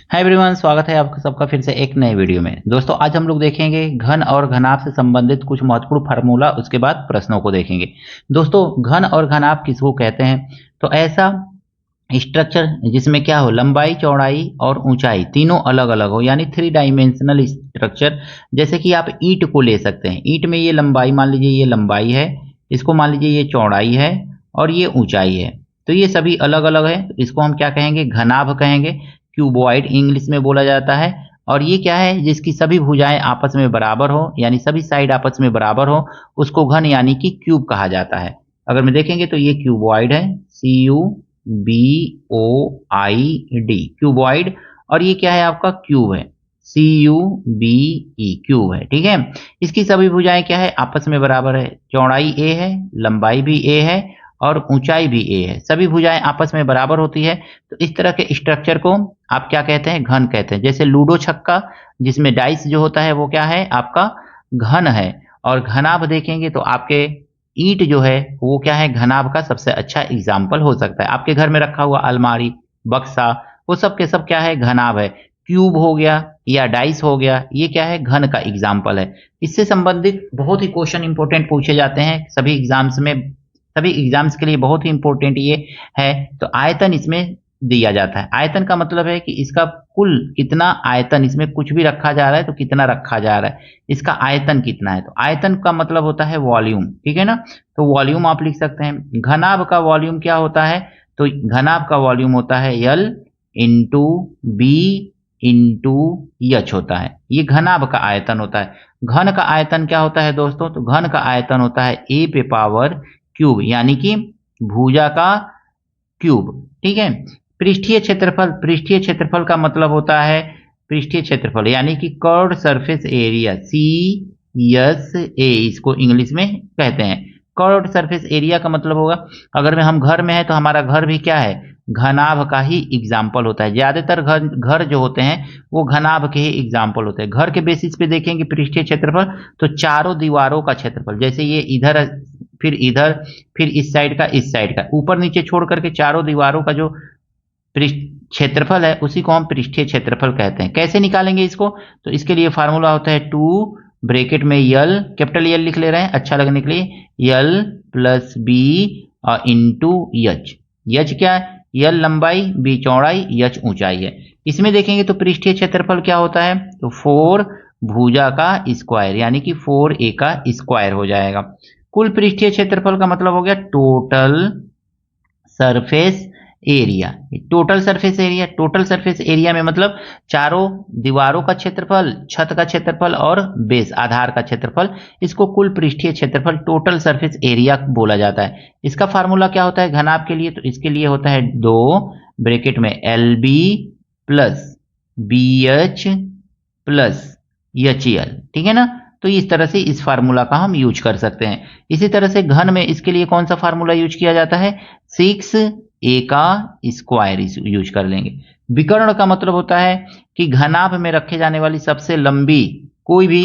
Hi everyone, स्वागत है आपका सबका फिर से एक नए वीडियो में। दोस्तों आज हम लोग देखेंगे घन और घनाभ से संबंधित कुछ महत्वपूर्ण फार्मूला, उसके बाद प्रश्नों को देखेंगे। दोस्तों घन और घनाभ किसको कहते हैं? तो ऐसा स्ट्रक्चर जिसमें क्या हो, लंबाई चौड़ाई और ऊंचाई तीनों अलग अलग हो, यानी 3 डायमेंशनल स्ट्रक्चर। जैसे कि आप ईंट को ले सकते हैं, ईंट में ये लंबाई मान लीजिए ये लंबाई है, इसको मान लीजिए ये चौड़ाई है और ये ऊंचाई है, तो ये सभी अलग अलग है। इसको हम क्या कहेंगे? घनाभ कहेंगे। क्यूबॉइड इंग्लिश में बोला जाता है। और ये क्या है? जिसकी सभी भुजाएं आपस में बराबर हो, यानी सभी साइड आपस में बराबर हो, उसको घन यानी कि क्यूब कहा जाता है। अगर मैं देखेंगे तो ये क्यूबॉइड है, CUBOID क्यूबॉइड। और ये क्या है? आपका क्यूब है, CUBE क्यूब है। ठीक है, इसकी सभी भुजाएं क्या है? आपस में बराबर है। चौड़ाई A है, लंबाई भी A है और ऊंचाई भी A है, सभी भुजाएं आपस में बराबर होती है। तो इस तरह के स्ट्रक्चर को आप क्या कहते हैं? घन कहते हैं। जैसे लूडो छक्का, जिसमें डाइस जो होता है वो क्या है? आपका घन है। और घनाभ देखेंगे तो आपके ईंट जो है वो क्या है? घनाभ का सबसे अच्छा एग्जाम्पल हो सकता है। आपके घर में रखा हुआ अलमारी, बक्सा, वो सब के सब क्या है? घनाभ है। क्यूब हो गया या डाइस हो गया, ये क्या है? घन का एग्जाम्पल है। इससे संबंधित बहुत ही क्वेश्चन इंपोर्टेंट पूछे जाते हैं सभी एग्जाम्स में, सभी एग्जाम्स के लिए बहुत ही इंपॉर्टेंट ये है। तो आयतन इसमें दिया जाता है। आयतन का मतलब है कि इसका कुल कितना आयतन, इसमें कुछ भी रखा जा रहा है तो कितना रखा जा रहा है, इसका आयतन कितना है। तो आयतन का मतलब होता है वॉल्यूम। ठीक है ना, तो वॉल्यूम आप लिख सकते हैं। घनाभ का वॉल्यूम क्या होता है? तो घनाभ का वॉल्यूम होता है L into B into H होता है। ये घनाभ का आयतन होता है। घन का आयतन क्या होता है दोस्तों? तो घन का आयतन होता है A पे पावर क्यूब, यानी कि भुजा का क्यूब। ठीक है। पृष्ठीय क्षेत्रफल, पृष्ठीय क्षेत्रफल का मतलब होता है पृष्ठीय क्षेत्रफल, यानी कि कर्व्ड सरफेस एरिया, CSA इसको इंग्लिश में कहते हैं। कर्व्ड सरफेस एरिया का मतलब होगा, अगर में हम घर में है तो हमारा घर भी क्या है? घनाभ का ही एग्जाम्पल होता है। ज्यादातर घर घर जो होते हैं वो घनाभ के ही एग्जाम्पल होते हैं। घर के बेसिस पे देखेंगे पृष्ठीय क्षेत्रफल, तो चारों दीवारों का क्षेत्रफल, जैसे ये इधर फिर इधर फिर इस साइड का इस साइड का, ऊपर नीचे छोड़ करके चारों दीवारों का जो क्षेत्रफल है उसी को हम पृष्ठीय क्षेत्रफल कहते हैं। कैसे निकालेंगे इसको? तो इसके लिए फार्मूला होता है 2 ब्रैकेट में L, कैपिटल L लिख ले रहे हैं अच्छा लगने के लिए, L plus B into H. H क्या है? L लंबाई, B चौड़ाई, H ऊंचाई है। इसमें देखेंगे तो पृष्ठीय क्षेत्रफल क्या होता है? तो 4 भुजा का स्क्वायर, यानी कि 4A का स्क्वायर हो जाएगा। कुल पृष्ठीय क्षेत्रफल का मतलब हो गया total surface area. Total surface area, total surface area में मतलब चारों दीवारों का क्षेत्रफल, छत का क्षेत्रफल और बेस आधार का क्षेत्रफल, इसको कुल पृष्ठीय क्षेत्रफल टोटल सरफेस एरिया बोला जाता है। इसका फार्मूला क्या होता है घनाभ के लिए? तो इसके लिए होता है 2 ब्रैकेट में LB plus BH plus HL। ठीक है ना, तो इस तरह से इस फार्मूला का हम यूज कर सकते हैं। इसी तरह से घन में इसके लिए कौन सा फार्मूला यूज किया जाता है? 6A का स्क्वायर यूज कर लेंगे। विकर्ण का मतलब होता है कि घनाभ में रखे जाने वाली सबसे लंबी कोई भी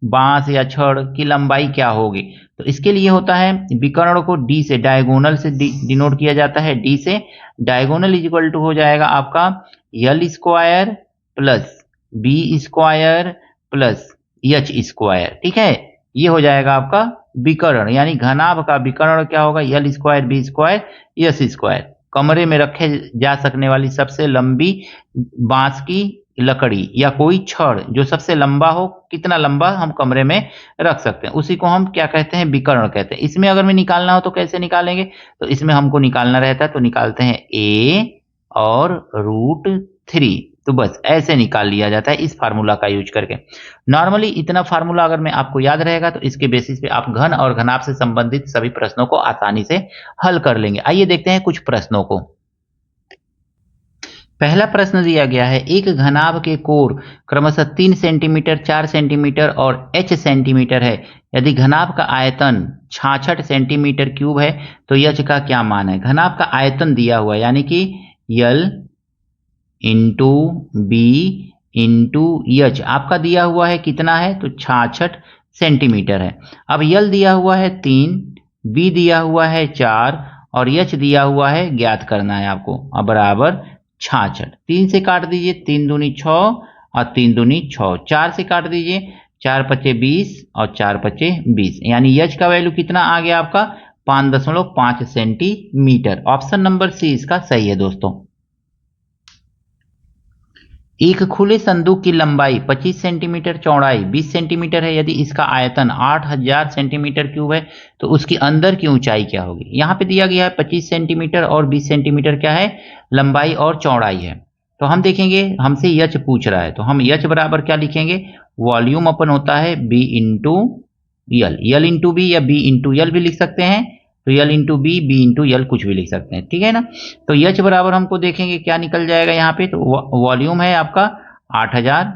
बांस या छड़ की लंबाई क्या होगी। तो इसके लिए होता है विकर्ण को D से, डायगोनल से डिनोट किया जाता है। D से डायगोनल इज इक्वल टू हो जाएगा आपका L square plus B square plus H square. ठीक है, ये हो जाएगा आपका विकर्ण, यानी घनाभ का विकर्ण क्या होगा? L square, B square, H square. कमरे में रखे जा सकने वाली सबसे लंबी बांस की लकड़ी या कोई छड़ जो सबसे लंबा हो, कितना लंबा हम कमरे में रख सकते हैं, उसी को हम क्या कहते हैं? विकर्ण कहते हैं। इसमें अगर में निकालना हो तो कैसे निकालेंगे? तो इसमें हमको निकालना रहता है तो निकालते हैं A और √3, तो बस ऐसे निकाल लिया जाता है इस फार्मूला का यूज करके। नॉर्मली इतना फार्मूला अगर में आपको याद रहेगा तो इसके बेसिस पे आप घन और घनाभ से संबंधित सभी प्रश्नों को आसानी से हल कर लेंगे। आइए देखते हैं कुछ प्रश्नों को। पहला प्रश्न दिया गया है, एक घनाभ के कोर क्रमशः 3 सेंटीमीटर, 4 सेंटीमीटर और h सेंटीमीटर है। यदि घनाभ का आयतन 66 सेंटीमीटर क्यूब है तो h का क्या मान है? घनाभ का आयतन दिया हुआ है, यानी कि L into B into H आपका दिया हुआ है कितना है? तो 66 सेंटीमीटर है। अब L दिया हुआ है 3, B दिया हुआ है 4 और H दिया हुआ है ज्ञात करना है आपको, अब बराबर 66। 3 से काट दीजिए, 3 दूनी 6 और 3 दूनी 6। 4 से काट दीजिए, 4 पचे 20 और 4 पचे 20, यानी यच का वैल्यू कितना आ गया आपका 5.5 सेंटीमीटर। ऑप्शन नंबर सी इसका सही है दोस्तों। एक खुले संदूक की लंबाई 25 सेंटीमीटर, चौड़ाई 20 सेंटीमीटर है। यदि इसका आयतन 8000 सेंटीमीटर क्यूब है तो उसकी अंदर की ऊंचाई क्या होगी। यहां पे दिया गया है 25 सेंटीमीटर और 20 सेंटीमीटर क्या है, लंबाई और चौड़ाई है। तो हम देखेंगे, हमसे यच पूछ रहा है, तो हम यच बराबर क्या लिखेंगे, वॉल्यूम अपन होता है B into L, L into B या बी इंटू यल भी लिख सकते हैं। तो L into B into L कुछ भी लिख सकते हैं, ठीक है ना। तो यच बराबर हमको देखेंगे क्या निकल जाएगा यहाँ पे, तो वॉल्यूम है आपका 8000।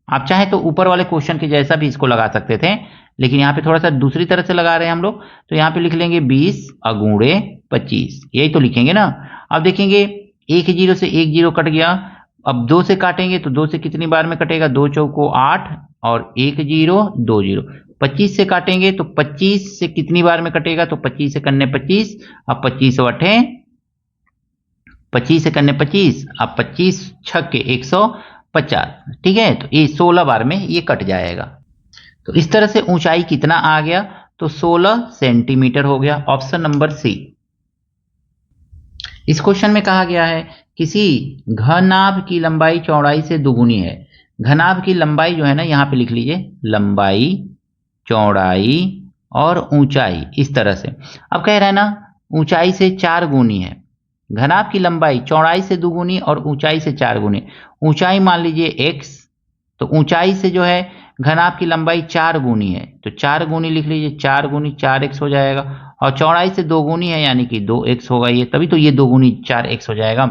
आप चाहे तो ऊपर वाले क्वेश्चन के जैसा भी इसको लगा सकते थे, लेकिन यहाँ पे थोड़ा सा दूसरी तरह से लगा रहे हैं हम लोग। तो यहाँ पे लिख लेंगे 20 अगुणे 25, यही तो लिखेंगे ना। अब देखेंगे एक जीरो से एक जीरो कट गया। अब 2 से काटेंगे तो 2 से कितनी बार में कटेगा, 2 चौको 8 और 1 जीरो 2 जीरो। 25 से काटेंगे तो 25 से कितनी बार में कटेगा, तो 25 से करने 25, अब 25 अठे 25 से करने 25, अब 25 छक्के 150, ठीक है। तो ये 16 बार में ये कट जाएगा। तो इस तरह से ऊंचाई कितना आ गया, तो 16 सेंटीमीटर हो गया। Option number C. इस क्वेश्चन में कहा गया है किसी घनाभ की लंबाई चौड़ाई से दुगुनी है। घनाभ की लंबाई जो है ना, यहां पे लिख लीजिए लंबाई, चौड़ाई और ऊंचाई, इस तरह से। अब कह रहा है ना ऊंचाई से 4 गुनी है। घनाभ की लंबाई चौड़ाई से दुगुनी और ऊंचाई से 4 गुनी। ऊंचाई मान लीजिए x, तो ऊंचाई से जो है घनाभ की लंबाई 4 गुनी है, तो 4 गुनी लिख लीजिए, 4 गुनी 4x हो जाएगा। और चौड़ाई से 2 गुनी है यानी कि 2x होगा, ये तभी तो ये 2 गुनी 4x हो जाएगा।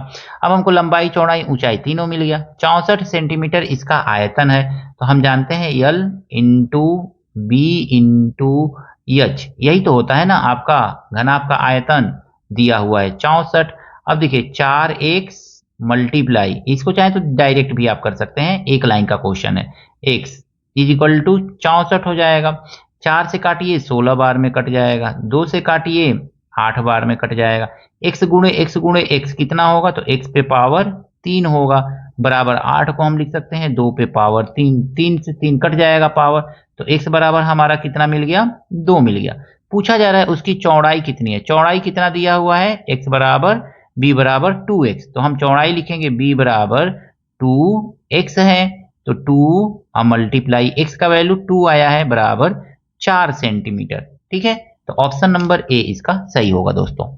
अब हमको लंबाई चौड़ाई ऊंचाई तीनों मिल गया। 64 सेंटीमीटर इसका आयतन है। तो हम जानते हैं L into B into H, यही तो होता है ना आपका घनाभ का आयतन दिया हुआ है 64। अब देखिए 4x मल्टीप्लाई, इसको चाहे तो डायरेक्ट भी आप कर सकते हैं, एक लाइन का क्वेश्चन है, x इज इक्वल टू 64 हो जाएगा। 4 से काटिए 16 बार में कट जाएगा, 2 से काटिए 8 बार में कट जाएगा। x गुणे x कितना होगा, तो x पे पावर 3 होगा, बराबर 8 को हम लिख सकते हैं 2 पे पावर 3, 3 से 3 कट जाएगा पावर, तो x बराबर हमारा कितना मिल गया, 2 मिल गया। पूछा जा रहा है उसकी चौड़ाई कितनी है, चौड़ाई कितना दिया हुआ है, x बराबर b बराबर 2x, तो हम चौड़ाई लिखेंगे b बराबर 2x है, तो 2 मल्टीप्लाई x का वैल्यू 2 आया है बराबर 4 सेंटीमीटर, ठीक है। तो ऑप्शन नंबर ए इसका सही होगा दोस्तों।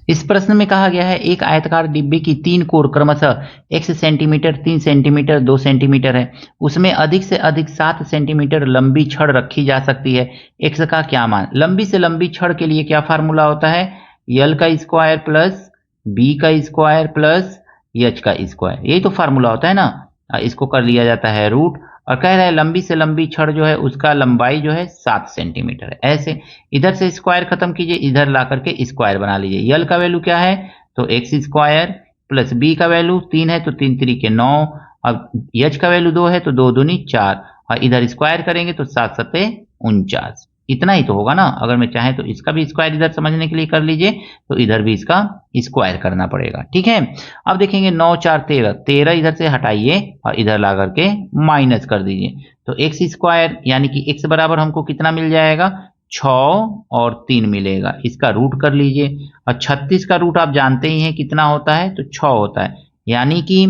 इस प्रश्न में कहा गया है एक आयताकार डिब्बे की 3 कोर क्रमशः x सेंटीमीटर, 3 सेंटीमीटर, 2 सेंटीमीटर है। उसमें अधिक से अधिक 7 सेंटीमीटर लंबी छड़ रखी जा सकती है। x का क्या मान। लंबी से लंबी छड़ के लिए क्या फार्मूला होता है, यल का स्क्वायर प्लस बी का स्क्वायर प्लस एच का स्क्वायर, यही तो फार्मूला होता है ना। इसको कर लिया जाता है रूट, और कह रहा है लंबी से लंबी छड़ जो है उसका लंबाई जो है 7 सेंटीमीटर है। ऐसे इधर से स्क्वायर खत्म कीजिए, इधर ला करके स्क्वायर बना लीजिए। यल का वैल्यू क्या है, तो एक्स स्क्वायर प्लस बी का वैल्यू 3 है तो 3 3 9, अब एच का वैल्यू 2 है तो 2 दूनी 4, और इधर स्क्वायर करेंगे तो 7 7 49, इतना ही तो होगा ना। अगर मैं चाहे तो इसका भी स्क्वायर इधर समझने के लिए कर लीजिए, तो इधर भी इसका स्क्वायर करना पड़ेगा, ठीक है। अब देखेंगे 9 4 13, 13 इधर से हटाइए और इधर ला करके माइनस कर दीजिए, तो एक्स स्क्वायर यानी कि एक्स बराबर हमको कितना मिल जाएगा, 6 और 3 मिलेगा। इसका रूट कर लीजिए, और 36 का रूट आप जानते ही हैं कितना होता है, तो 6 होता है, यानी कि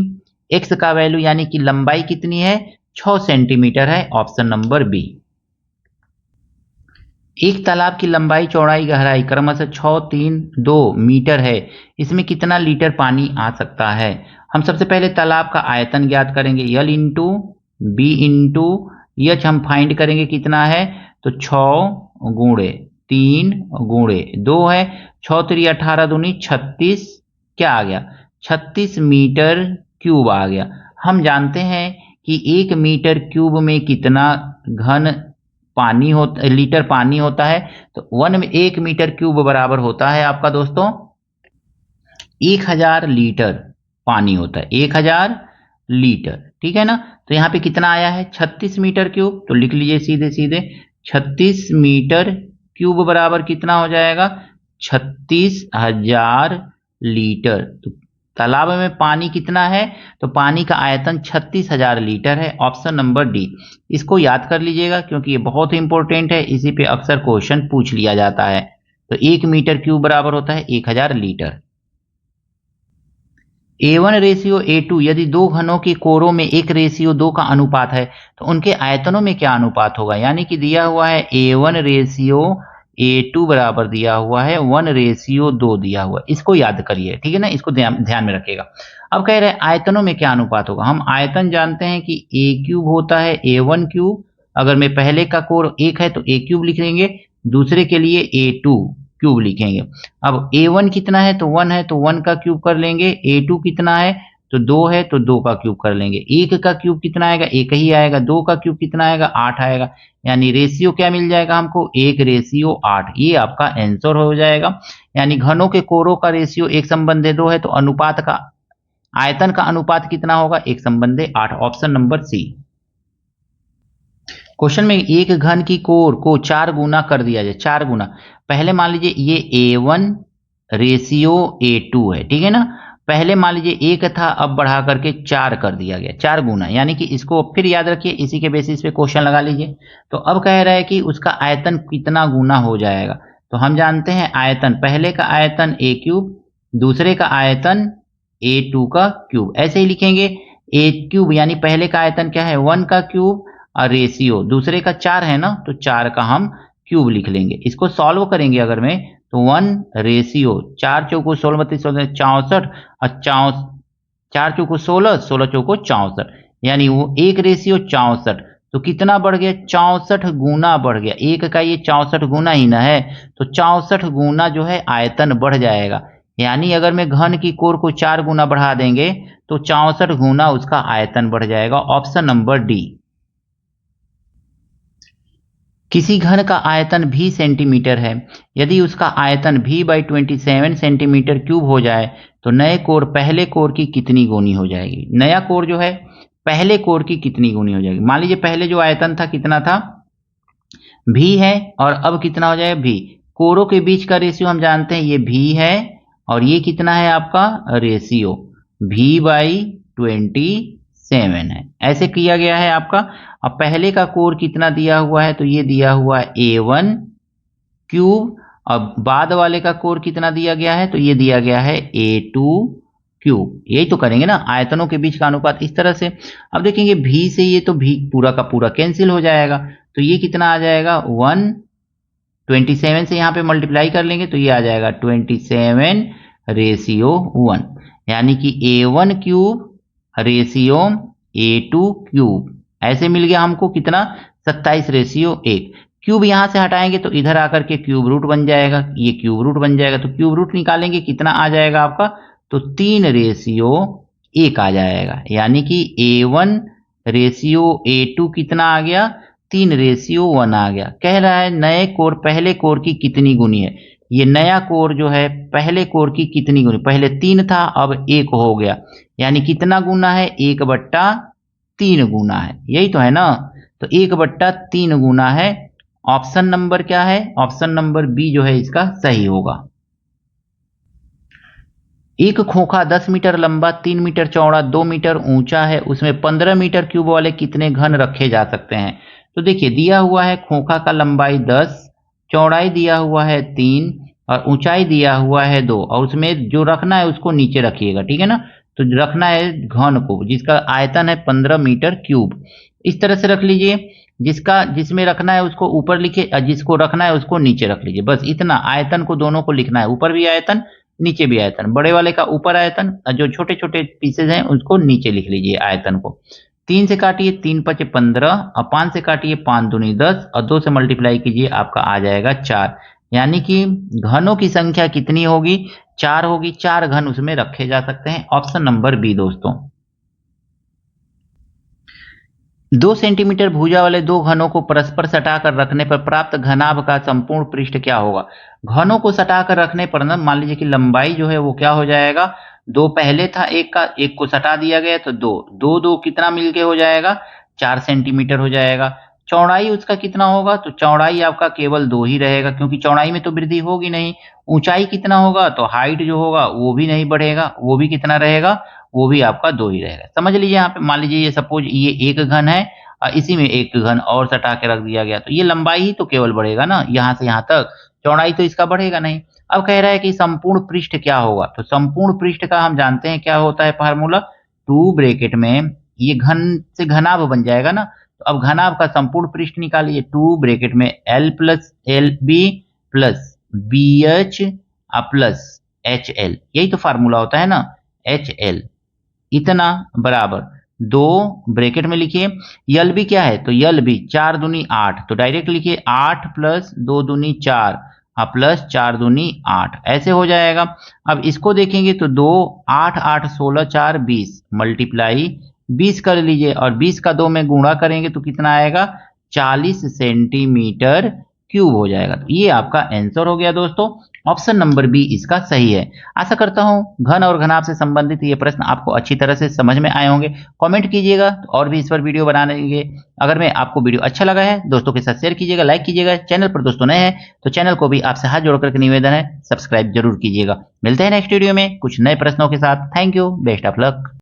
एक्स का वैल्यू यानी कि लंबाई कितनी है, 6 सेंटीमीटर है। Option number B. एक तालाब की लंबाई, चौड़ाई, गहराई क्रमशः 6 3 2 मीटर है। इसमें कितना लीटर पानी आ सकता है। हम सबसे पहले तालाब का आयतन ज्ञात करेंगे, L into B into H हम फाइंड करेंगे कितना है, तो 6 गुणे 3 गुणे 2 है, 6 3 18 दूनी 36, क्या आ गया 36 मीटर क्यूब आ गया। हम जानते हैं कि 1 मीटर क्यूब में कितना घन पानी होता, लीटर पानी होता है, तो 1 मीटर क्यूब बराबर होता है आपका दोस्तों 1000 लीटर पानी होता है, 1000 लीटर, ठीक है ना। तो यहाँ पे कितना आया है 36 मीटर क्यूब, तो लिख लीजिए सीधे सीधे 36 मीटर क्यूब बराबर कितना हो जाएगा 36,000 लीटर। तो तालाब में पानी कितना है, तो पानी का आयतन 36,000 लीटर है, ऑप्शन नंबर डी। इसको याद कर लीजिएगा क्योंकि ये बहुत ही इंपॉर्टेंट है, इसी पे अक्सर क्वेश्चन पूछ लिया जाता है। तो 1 मीटर क्यूब बराबर होता है 1000 लीटर। A1:A2 यदि दो घनों के कोरों में 1:2 का अनुपात है तो उनके आयतनों में क्या अनुपात होगा। यानी कि दिया हुआ है A1:A2 बराबर दिया हुआ है 1:2 दिया हुआ है। इसको याद करिए, ठीक है ना, इसको ध्यान में रखिएगा। अब कह रहे हैं आयतनों में क्या अनुपात होगा। हम आयतन जानते हैं कि A³ होता है A1³। अगर मैं पहले का कोर 1 है तो A³ लिख लेंगे, दूसरे के लिए A2³ लिखेंगे। अब A1 कितना है तो 1 है तो 1 का क्यूब कर लेंगे। A2 कितना है तो 2 है तो 2 का क्यूब कर लेंगे। 1 का क्यूब कितना आएगा, 1 ही आएगा। 2 का क्यूब कितना आएगा, 8 आएगा। यानी रेशियो क्या मिल जाएगा हमको, 1:8। ये आपका आंसर हो जाएगा। यानी घनों के कोरों का रेशियो 1:2 है तो अनुपात का आयतन का अनुपात कितना होगा, 1:8। ऑप्शन नंबर सी। क्वेश्चन में एक घन की कोर को 4 गुना कर दिया जाए, 4 गुना। पहले मान लीजिए ये A1:A2 है, ठीक है ना। पहले मान लीजिए 1 था, अब बढ़ा करके 4 कर दिया गया, 4 गुना। यानी कि इसको फिर याद रखिए, इसी के बेसिस पे क्वेश्चन लगा लीजिए। तो अब कह रहा है कि उसका आयतन कितना गुना हो जाएगा। तो हम जानते हैं आयतन, पहले का आयतन A³, दूसरे का आयतन A2 का क्यूब। ऐसे ही लिखेंगे A³ यानी पहले का आयतन क्या है 1 का क्यूब और रेशियो दूसरे का 4 है ना, तो 4 का हम क्यूब लिख लेंगे। इसको सॉल्व करेंगे अगर मैं तो 1 रेशियो 4 चौको 16 32 64 और 4 चौको 16 16 चौको 64, यानी वो 1:64। तो कितना बढ़ गया, 64 गुना बढ़ गया। एक का ये 64 गुना ही ना है, तो 64 गुना जो है आयतन बढ़ जाएगा। यानी अगर मैं घन की कोर को 4 गुना बढ़ा देंगे तो 64 गुना उसका आयतन बढ़ जाएगा। Option number D. किसी घन का आयतन भी सेंटीमीटर है, यदि उसका आयतन V/27 सेंटीमीटर क्यूब हो जाए तो नए कोर पहले कोर की कितनी गुनी हो जाएगी। नया कोर जो है पहले कोर की कितनी गुनी हो जाएगी। मान लीजिए पहले जो आयतन था कितना था, V है, और अब कितना हो जाएगा V। कोरों के बीच का रेशियो हम जानते हैं ये V है, और ये कितना है आपका रेशियो V/27 है। ऐसे किया गया है आपका। अब पहले का कोर कितना दिया हुआ है, तो ये दिया हुआ है A1³। अब बाद वाले का कोर कितना दिया गया है, तो ये दिया गया है A2³। यही तो करेंगे ना, आयतनों के बीच का अनुपात इस तरह से। अब देखेंगे V से ये तो V पूरा का पूरा कैंसिल हो जाएगा, तो ये कितना आ जाएगा 1/27 से यहाँ पे मल्टीप्लाई कर लेंगे तो ये आ जाएगा 27:1, यानी कि A1³ रेशियो A2³। ऐसे मिल गया हमको कितना 27:1। क्यूब यहां से हटाएंगे तो इधर आकर के क्यूब रूट बन जाएगा, ये क्यूब रूट बन जाएगा। तो क्यूब रूट निकालेंगे कितना आ जाएगा आपका, तो 3:1 आ जाएगा। यानी कि A1:A2 कितना आ गया, 3:1 आ गया। कह रहा है नए कोर पहले कोर की कितनी गुनी है। ये नया कोर जो है पहले कोर की कितनी गुनी, पहले 3 था अब 1 हो गया, यानी कितना गुना है 1/3 गुना है। यही तो है ना, तो 1/3 गुना है। ऑप्शन नंबर क्या है, ऑप्शन नंबर बी जो है इसका सही होगा। एक खोखा 10 मीटर लंबा, 3 मीटर चौड़ा, 2 मीटर ऊंचा है, उसमें 15 मीटर क्यूब वाले कितने घन रखे जा सकते हैं। तो देखिए दिया हुआ है खोखा का लंबाई 10, चौड़ाई दिया हुआ है 3 और ऊंचाई दिया हुआ है 2, और उसमें जो रखना है उसको नीचे रखिएगा, ठीक है ना। तो रखना है घन को जिसका आयतन है 15 मीटर क्यूब। इस तरह से रख लीजिए, जिसमें रखना है उसको ऊपर लिखिए और जिसको रखना है उसको नीचे रख लीजिए। बस इतना, आयतन को दोनों को लिखना है, ऊपर भी आयतन नीचे भी आयतन। बड़े वाले का ऊपर आयतन और जो छोटे छोटे पीसेज हैं उसको नीचे लिख लीजिए आयतन को। 3 से काटिए 3 × 5 = 15 और 5 से काटिए 5 दूनी 10 और 2 से मल्टीप्लाई कीजिए आपका आ जाएगा 4। यानी कि घनों की संख्या कितनी होगी, 4 होगी। 4 घन उसमें रखे जा सकते हैं। ऑप्शन नंबर बी दोस्तों। 2 सेंटीमीटर भुजा वाले दो घनों को परस्पर सटाकर रखने पर प्राप्त घनाभ का संपूर्ण पृष्ठ क्या होगा। घनों को सटाकर रखने पर ना, मान लीजिए कि लंबाई जो है वो क्या हो जाएगा, 2 पहले था एक का, एक को सटा दिया गया तो 2 2 2 कितना मिलके हो जाएगा 4 सेंटीमीटर हो जाएगा। चौड़ाई उसका कितना होगा, तो चौड़ाई आपका केवल 2 ही रहेगा, क्योंकि चौड़ाई में तो वृद्धि होगी नहीं। ऊंचाई कितना होगा, तो हाइट जो होगा वो भी नहीं बढ़ेगा, वो भी कितना रहेगा, वो भी आपका 2 ही रहेगा। समझ लीजिए यहाँ पे, मान लीजिए ये सपोज ये एक घन है, इसी में एक घन और सटा के रख दिया गया, तो ये लंबाई ही तो केवल बढ़ेगा ना, यहाँ से यहाँ तक, चौड़ाई तो इसका बढ़ेगा नहीं। अब कह रहा है कि संपूर्ण पृष्ठ क्या होगा, तो संपूर्ण पृष्ठ का हम जानते हैं क्या होता है फार्मूला, 2 ब्रैकेट में ये घन से घनाभ बन जाएगा ना, तो अब घनाभ का संपूर्ण पृष्ठ निकालिए, 2 ब्रैकेट में L plus L B plus B H plus H L, यही तो फार्मूला होता है ना, एच एल इतना बराबर 2 ब्रैकेट में लिखिए, यल बी क्या है, तो यल बी 4 दूनी 8, तो डायरेक्ट लिखिए 8 प्लस 2 दूनी 4 प्लस 4 दूनी 8, ऐसे हो जाएगा। अब इसको देखेंगे तो 2 8 8 16 4 20 मल्टीप्लाई 20 कर लीजिए, और 20 का 2 में गुणा करेंगे तो कितना आएगा, 40 सेंटीमीटर क्यूब हो जाएगा। तो ये आपका आंसर हो गया दोस्तों, ऑप्शन नंबर बी इसका सही है। आशा करता हूं घन और घनाभ से संबंधित ये प्रश्न आपको अच्छी तरह से समझ में आए होंगे। कमेंट कीजिएगा और भी इस पर वीडियो बनाएंगे। अगर मैं आपको वीडियो अच्छा लगा है दोस्तों के साथ शेयर कीजिएगा, लाइक कीजिएगा। चैनल पर दोस्तों नए हैं तो चैनल को भी आपसे हाथ जोड़ करके निवेदन है, सब्सक्राइब जरूर कीजिएगा। मिलते हैं नेक्स्ट वीडियो में कुछ नए प्रश्नों के साथ। Thank you, best of luck.